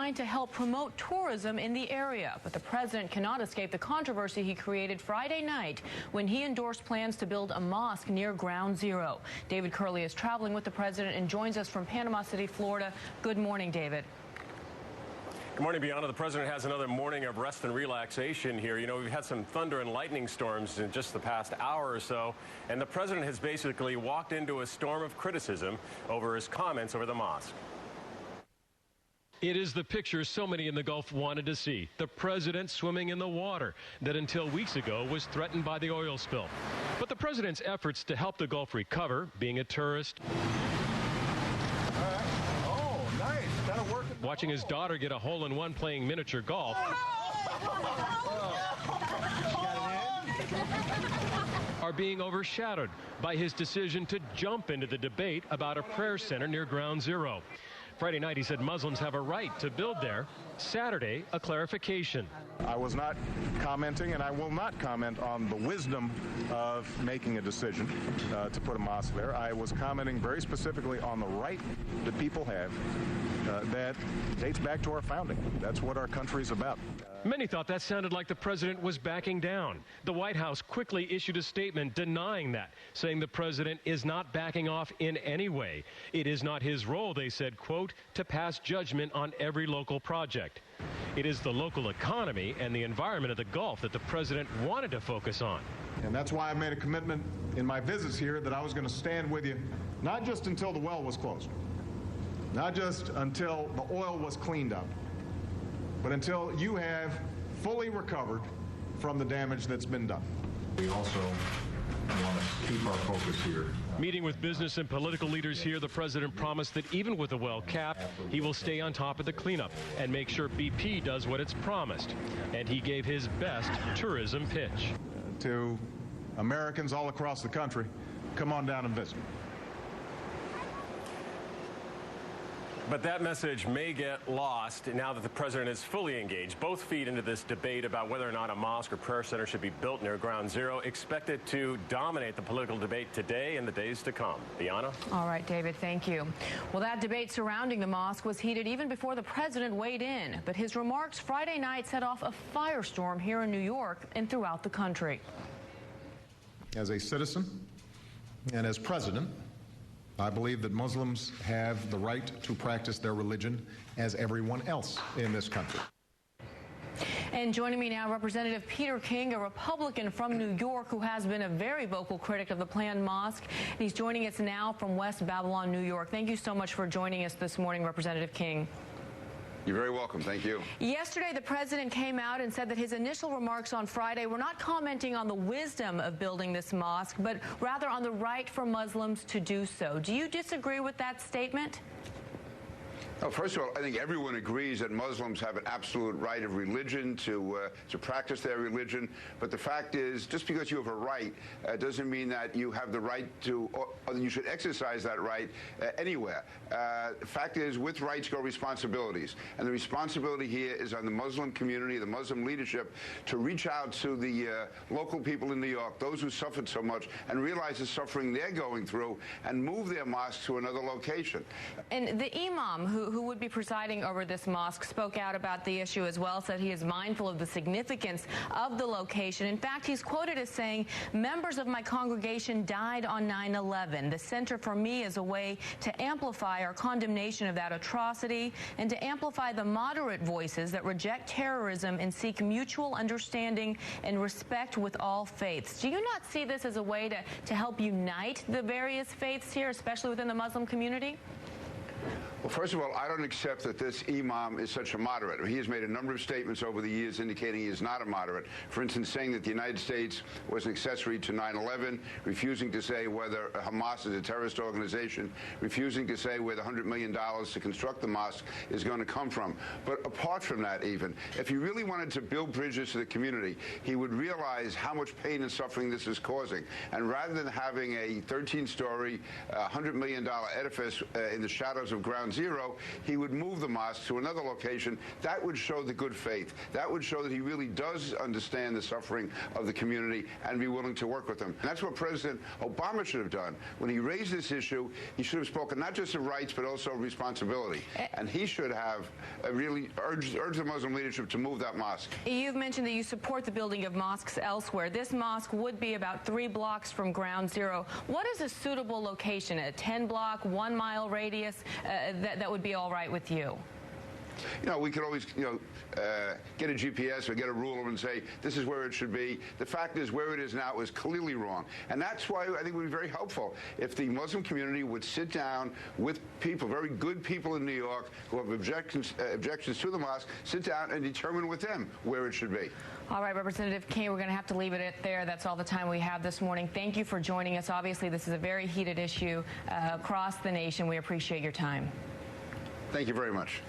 designed to help promote tourism in the area. But the president cannot escape the controversy he created Friday night when he endorsed plans to build a mosque near Ground Zero. David Curley is traveling with the president and joins us from Panama City, Florida. Good morning, David. Good morning, Bianna. The president has another morning of rest and relaxation here. You know, we've had some thunder and lightning storms in just the past hour or so, and the president has basically walked into a storm of criticism over his comments over the mosque. It is the picture so many in the Gulf wanted to see. The president swimming in the water that until weeks ago was threatened by the oil spill. But the president's efforts to help the Gulf recover, being a tourist, watching his daughter get a hole-in-one playing miniature golf, are being overshadowed by his decision to jump into the debate about a prayer center near Ground Zero. Friday night, he said Muslims have a right to build there. Saturday, a clarification. I was not commenting, and I will not comment on the wisdom of making a decision to put a mosque there. I was commenting very specifically on the right that people have that dates back to our founding. That's what our country's about. Many thought that sounded like the president was backing down. The White House quickly issued a statement denying that, saying the president is not backing off in any way. It is not his role, they said, quote, to pass judgment on every local project. It is the local economy and the environment of the Gulf that the president wanted to focus on. And that's why I made a commitment in my visits here that I was going to stand with you, not just until the well was closed, not just until the oil was cleaned up, but until you have fully recovered from the damage that's been done. We also want to keep our focus here. Meeting with business and political leaders here, the president promised that even with the well capped, he will stay on top of the cleanup and make sure BP does what it's promised. And he gave his best tourism pitch. To Americans all across the country, come on down and visit. But that message may get lost now that the president is fully engaged. Both feet into this debate about whether or not a mosque or prayer center should be built near Ground Zero, expected to dominate the political debate today and the days to come. Bianna? All right, David, thank you. Well, that debate surrounding the mosque was heated even before the president weighed in. But his remarks Friday night set off a firestorm here in New York and throughout the country. As a citizen and as president, I believe that Muslims have the right to practice their religion as everyone else in this country. And joining me now, Representative Peter King, a Republican from New York who has been a very vocal critic of the planned mosque. And he's joining us now from West Babylon, New York. Thank you so much for joining us this morning, Representative King. You're very welcome. Thank you. Yesterday, the president came out and said that his initial remarks on Friday were not commenting on the wisdom of building this mosque, but rather on the right for Muslims to do so. Do you disagree with that statement? Well, first of all, I think everyone agrees that Muslims have an absolute right of religion to practice their religion. But the fact is, just because you have a right doesn't mean that you have the right to, or you should exercise that right anywhere. The fact is, with rights go responsibilities. And the responsibility here is on the Muslim community, the Muslim leadership, to reach out to the local people in New York, those who suffered so much, and realize the suffering they're going through, and move their mosque to another location. And the imam who would be presiding over this mosque spoke out about the issue as well, said he is mindful of the significance of the location. In fact, he's quoted as saying, members of my congregation died on 9/11. The center for me is a way to amplify our condemnation of that atrocity and to amplify the moderate voices that reject terrorism and seek mutual understanding and respect with all faiths. Do you not see this as a way to help unite the various faiths here, especially within the Muslim community? Well, first of all, I don't accept that this imam is such a moderate. He has made a number of statements over the years indicating he is not a moderate. For instance, saying that the United States was an accessory to 9/11, refusing to say whether Hamas is a terrorist organization, refusing to say where the $100 million to construct the mosque is going to come from. But apart from that, even, if he really wanted to build bridges to the community, he would realize how much pain and suffering this is causing. And rather than having a 13-story, $100 million edifice in the shadows of Ground Zero, he would move the mosque to another location. That would show the good faith. That would show that he really does understand the suffering of the community and be willing to work with them. And that's what President Obama should have done. When he raised this issue, he should have spoken not just of rights, but also of responsibility. And he should have really urged the Muslim leadership to move that mosque. You've mentioned that you support the building of mosques elsewhere. This mosque would be about 3 blocks from Ground Zero. What is a suitable location? A 10-block, 1-mile radius that would be all right with you? You know, we could always, get a GPS or get a ruler and say, this is where it should be. The fact is, where it is now is clearly wrong. And that's why I think it would be very helpful if the Muslim community would sit down with people, very good people in New York who have objections to the mosque, sit down and determine with them where it should be. All right, Representative King, we're going to have to leave it at there. That's all the time we have this morning. Thank you for joining us. Obviously, this is a very heated issue across the nation. We appreciate your time. Thank you very much.